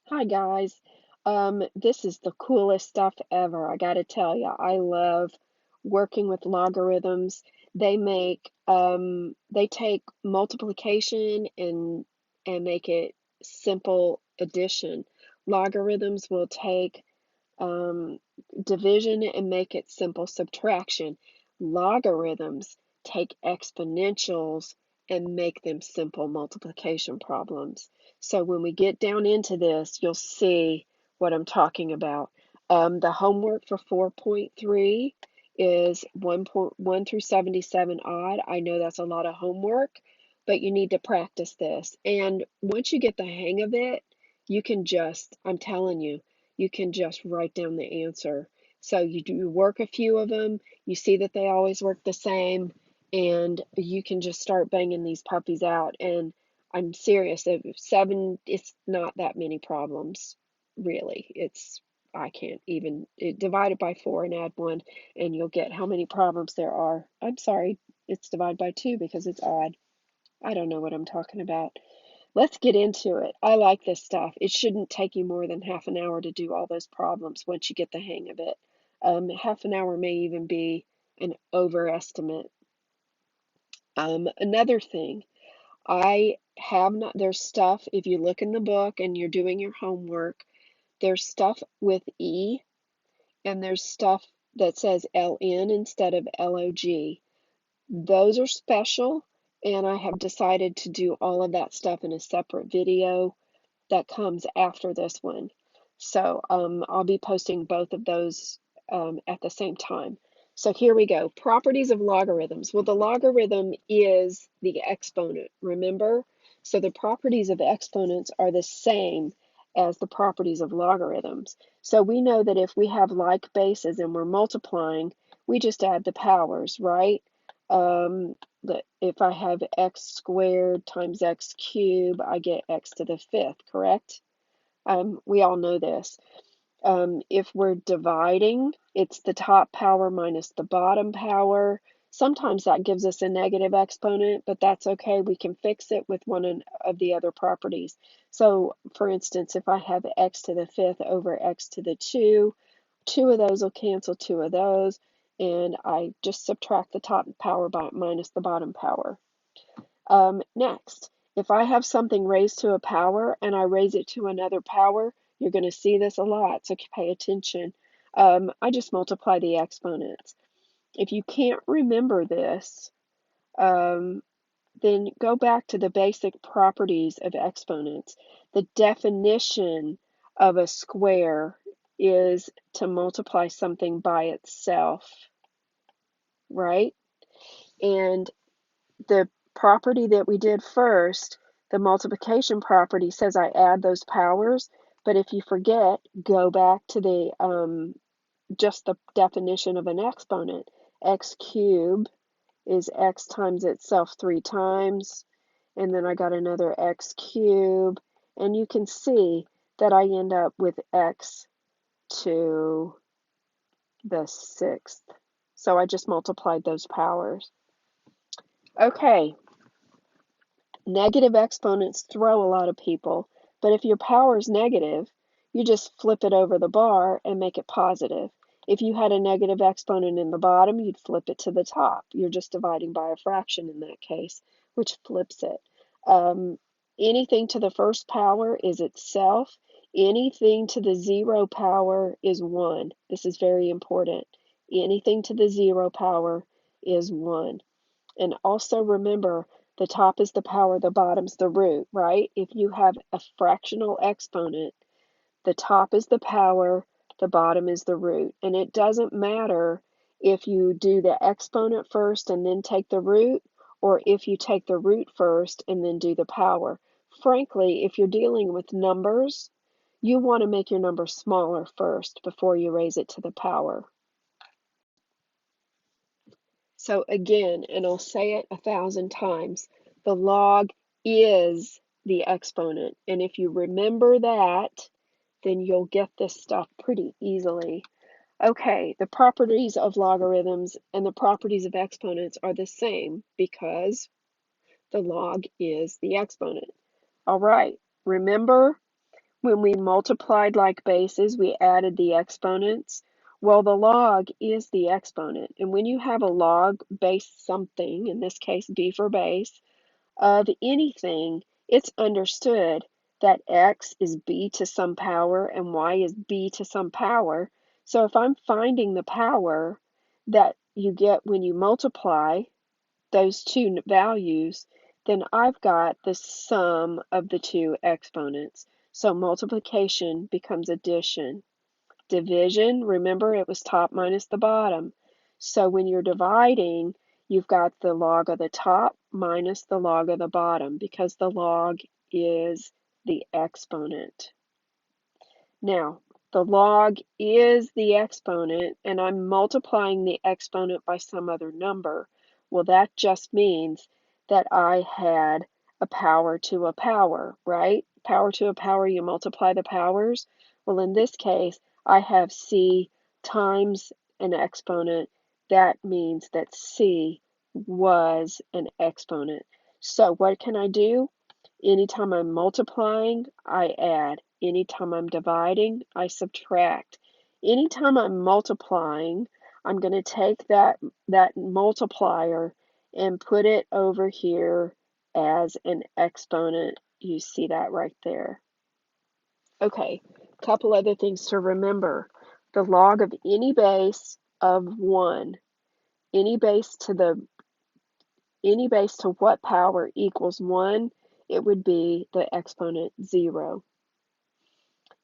Hi guys. This is the coolest stuff ever. I gotta tell you, I love working with logarithms. They take multiplication and make it simple addition. Logarithms will take um, division and make it simple subtraction. Logarithms take exponentials and make them simple multiplication problems. So when we get down into this, you'll see what I'm talking about. The homework for 4.3 is 1.1 through 77 odd. I know that's a lot of homework, but you need to practice this. And once you get the hang of it, you can just, I'm telling you, you can just write down the answer. So you do work a few of them, you see that they always work the same, and you can just start banging these puppies out. And I'm serious, if seven, it's not that many problems, really. I can't even divide it by 4 and add 1, and you'll get how many problems there are. I'm sorry, it's divided by 2 because it's odd. I don't know what I'm talking about. Let's get into it. I like this stuff. It shouldn't take you more than half an hour to do all those problems once you get the hang of it. Half an hour may even be an overestimate. Another thing, I have not, there's stuff, if you look in the book and you're doing your homework, there's stuff with E and there's stuff that says LN instead of LOG. Those are special, and I have decided to do all of that stuff in a separate video that comes after this one. So I'll be posting both of those at the same time. So here we go. Properties of logarithms. Well, the logarithm is the exponent, remember? So the properties of exponents are the same as the properties of logarithms. So we know that if we have like bases and we're multiplying, we just add the powers, right? Um, if I have x squared times x cubed, I get x to the fifth, correct? We all know this. If we're dividing, it's the top power minus the bottom power. Sometimes that gives us a negative exponent, but that's okay. We can fix it with one of the other properties. So, for instance, if I have x to the fifth over x to the 2, two of those will cancel two of those, and I just subtract the top power by minus the bottom power. Next, if I have something raised to a power and I raise it to another power, you're going to see this a lot, so pay attention. I just multiply the exponents. If you can't remember this, um, then go back to the basic properties of exponents. The definition of a square is to multiply something by itself, right? And the property that we did first, the multiplication property, says I add those powers, but if you forget, go back to the just the definition of an exponent. X cubed is x times itself 3 times, and then I got another x cubed, and you can see that I end up with x to the sixth. So I just multiplied those powers. Okay, negative exponents throw a lot of people, but if your power is negative, you just flip it over the bar and make it positive. If you had a negative exponent in the bottom, you'd flip it to the top. You're just dividing by a fraction in that case, which flips it. Um, Anything to the first power is itself. Anything to the zero power is 1. This is very important. Anything to the zero power is 1. And also remember, the top is the power, the bottom's the root, right? If you have a fractional exponent, the top is the power, the bottom is the root. And it doesn't matter if you do the exponent first and then take the root, or if you take the root first and then do the power. Frankly, if you're dealing with numbers, you want to make your number smaller first before you raise it to the power. So again, and I'll say it 1,000 times, the log is the exponent. And if you remember that, then you'll get this stuff pretty easily. Okay, the properties of logarithms and the properties of exponents are the same because the log is the exponent. All right, remember When we multiplied like bases, we added the exponents. Well, the log is the exponent. And when you have a log base something, in this case b for base, of anything, it's understood that x is b to some power and y is b to some power. So if I'm finding the power that you get when you multiply those two values, then I've got the sum of the two exponents. So multiplication becomes addition. Division, remember it was top minus the bottom. So when you're dividing, you've got the log of the top minus the log of the bottom because the log is the exponent. Now, the log is the exponent, and I'm multiplying the exponent by some other number. Well, that just means that I had a power to a power, right? Power to a power, you multiply the powers. Well, in this case, I have c times an exponent. That means that c was an exponent. So what can I do? Anytime I'm multiplying, I add. Anytime I'm dividing, I subtract. Anytime I'm multiplying, I'm going to take that multiplier and put it over here as an exponent. You see that right there. Okay, a couple other things to remember. The log of any base of 1, any base to what power equals 1, it would be the exponent 0.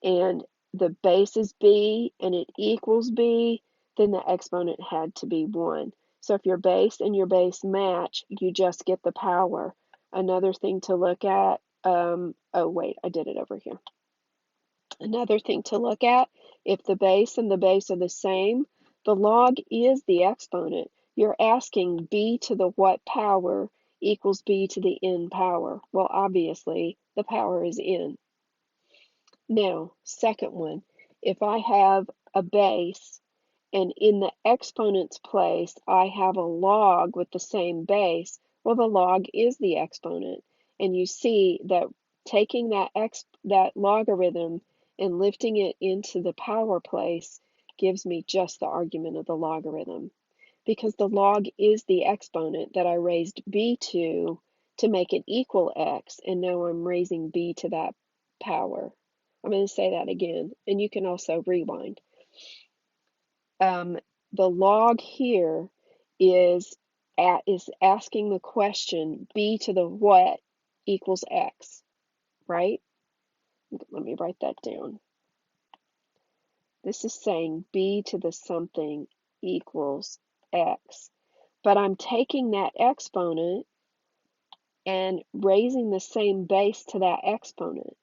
And the base is b and it equals b, then the exponent had to be 1. So if your base and your base match, you just get the power. Another thing to look at, oh wait, I did it over here. Another thing to look at, if the base and the base are the same, the log is the exponent. You're asking b to the what power equals b to the n power. Well, obviously, the power is n. Now, second one, if I have a base and in the exponent's place I have a log with the same base, well, the log is the exponent. And you see that taking that logarithm and lifting it into the power place gives me just the argument of the logarithm. Because the log is the exponent that I raised b to make it equal x, and now I'm raising b to that power. I'm going to say that again, and you can also rewind. The log here is asking the question b to the what equals x, right? Let me write that down. This is saying b to the something equals x. But I'm taking that exponent and raising the same base to that exponent.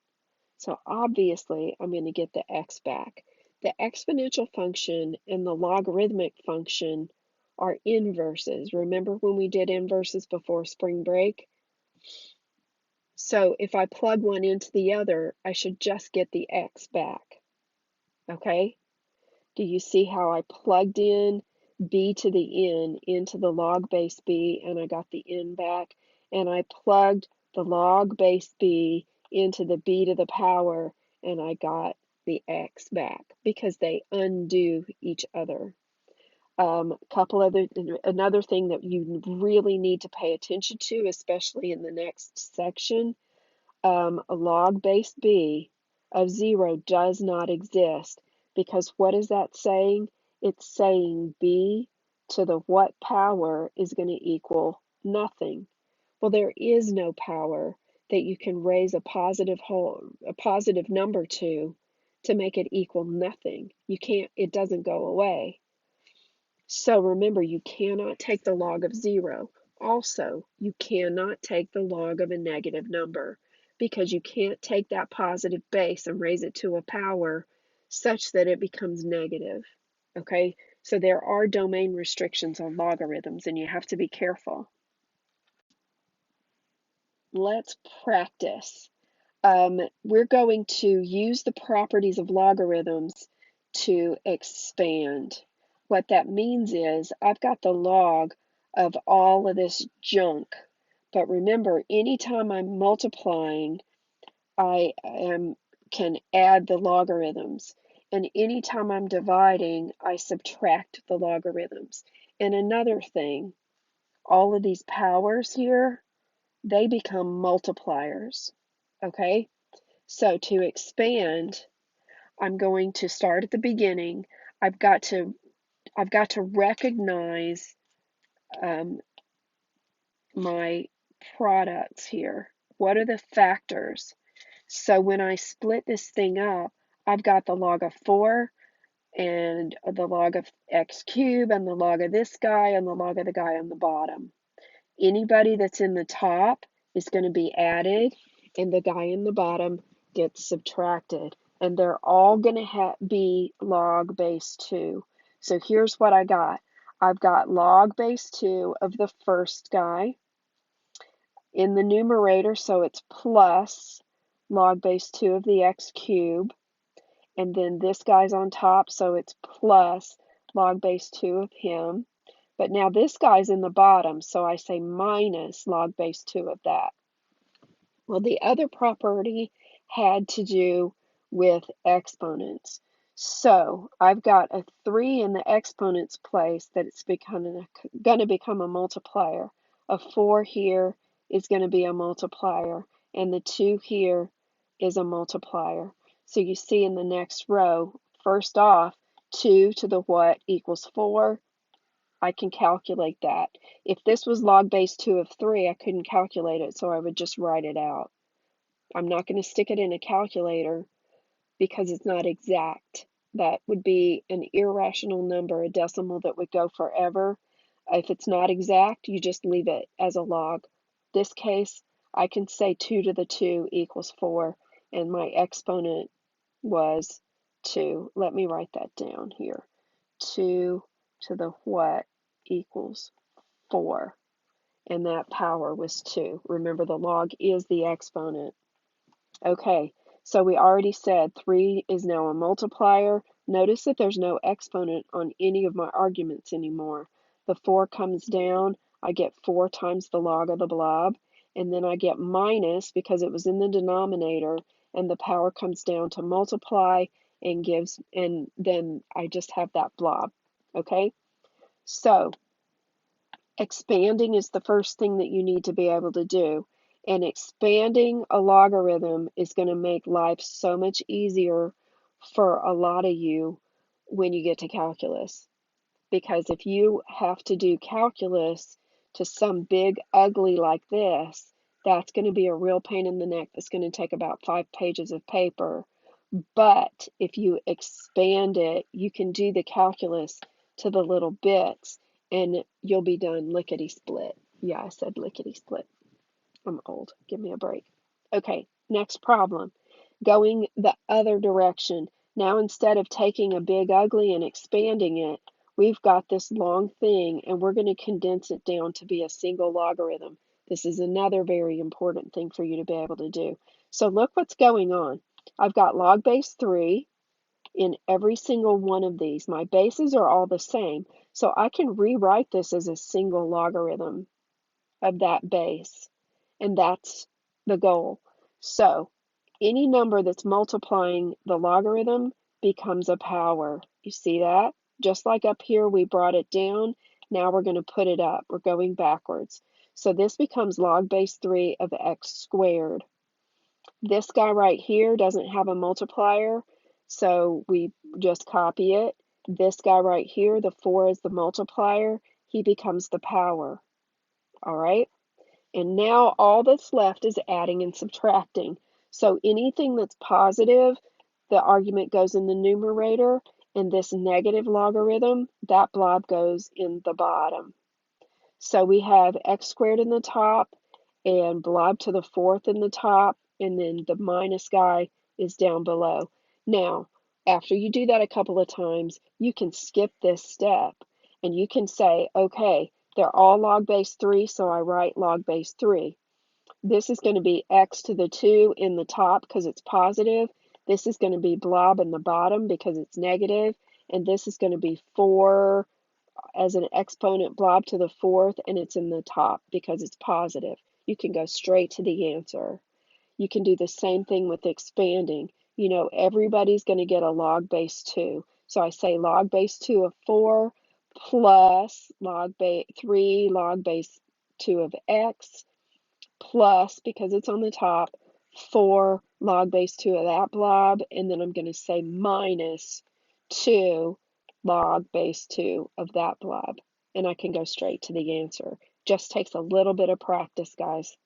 So obviously, I'm going to get the x back. The exponential function and the logarithmic function are inverses. Remember when we did inverses before spring break? So if I plug one into the other, I should just get the x back. Okay? Do you see how I plugged in b to the n into the log base b and I got the n back? And I plugged the log base b into the b to the power and I got the x back because they undo each other. Another thing that you really need to pay attention to, especially in the next section, a log base b of 0 does not exist because what is that saying? It's saying b to the what power is going to equal nothing. Well, there is no power that you can raise a positive number to make it equal nothing. You can't, it doesn't go away. So remember, you cannot take the log of 0. Also, you cannot take the log of a negative number because you can't take that positive base and raise it to a power such that it becomes negative. Okay, so there are domain restrictions on logarithms and you have to be careful. Let's practice. We're going to use the properties of logarithms to expand. What that means is I've got the log of all of this junk. But remember, anytime I'm multiplying, I am can add the logarithms. And anytime I'm dividing, I subtract the logarithms. And another thing, all of these powers here, they become multipliers. Okay? So to expand, I'm going to start at the beginning. I've got to recognize my products here. What are the factors? So when I split this thing up, I've got the log of 4 and the log of x cubed and the log of this guy and the log of the guy on the bottom. Anybody that's in the top is going to be added and the guy in the bottom gets subtracted. And they're all going to be log base 2. So here's what I got. I've got log base 2 of the first guy in the numerator, so it's plus log base 2 of the x cubed. And then this guy's on top, so it's plus log base 2 of him. But now this guy's in the bottom, so I say minus log base 2 of that. Well, the other property had to do with exponents. So I've got a 3 in the exponents place that it's going to become a multiplier. A 4 here is going to be a multiplier, and the 2 here is a multiplier. So you see in the next row, first off, 2 to the what equals 4. I can calculate that. If this was log base 2 of 3, I couldn't calculate it, so I would just write it out. I'm not going to stick it in a calculator because it's not exact. That would be an irrational number, a decimal that would go forever. If it's not exact, you just leave it as a log. This case, I can say 2 to the 2 equals 4, and my exponent was 2. Let me write that down here. 2 to the what equals 4, and that power was 2. Remember, the log is the exponent. Okay, so we already said 3 is now a multiplier. Notice that there's no exponent on any of my arguments anymore. The 4 comes down, I get 4 times the log of the blob, and then I get minus because it was in the denominator, and the power comes down to multiply and then I just have that blob. Okay, so expanding is the first thing that you need to be able to do. And expanding a logarithm is going to make life so much easier for a lot of you when you get to calculus. Because if you have to do calculus to some big ugly like this, that's going to be a real pain in the neck. That's going to take about 5 pages of paper. But if you expand it, you can do the calculus to the little bits and you'll be done lickety split. Yeah, I said lickety split. I'm old. Give me a break. Okay, next problem. Going the other direction. Now instead of taking a big ugly and expanding it, we've got this long thing and we're going to condense it down to be a single logarithm. This is another very important thing for you to be able to do. So look what's going on. I've got log base 3 in every single one of these. My bases are all the same, so I can rewrite this as a single logarithm of that base, and that's the goal. So any number that's multiplying the logarithm becomes a power. You see that? Just like up here, we brought it down. Now we're going to put it up. We're going backwards. So this becomes log base 3 of x squared. This guy right here doesn't have a multiplier, so we just copy it. This guy right here, the 4 is the multiplier. He becomes the power. All right? And now all that's left is adding and subtracting. So anything that's positive, the argument goes in the numerator, and this negative logarithm, that blob goes in the bottom. So we have x squared in the top and blob to the 4th in the top, and then the minus guy is down below. Now, after you do that a couple of times, you can skip this step and you can say, okay, they're all log base 3, so I write log base 3. This is going to be x to the 2 in the top because it's positive. This is going to be blob in the bottom because it's negative. And this is going to be 4 as an exponent blob to the 4th, and it's in the top because it's positive. You can go straight to the answer. You can do the same thing with expanding. everybody's going to get a log base 2. So I say log base 2 of 4 plus 3 log base 2 of x plus, because it's on the top, 4 log base 2 of that blob, and then I'm going to say minus 2 log base 2 of that blob, and I can go straight to the answer. Just takes a little bit of practice, guys.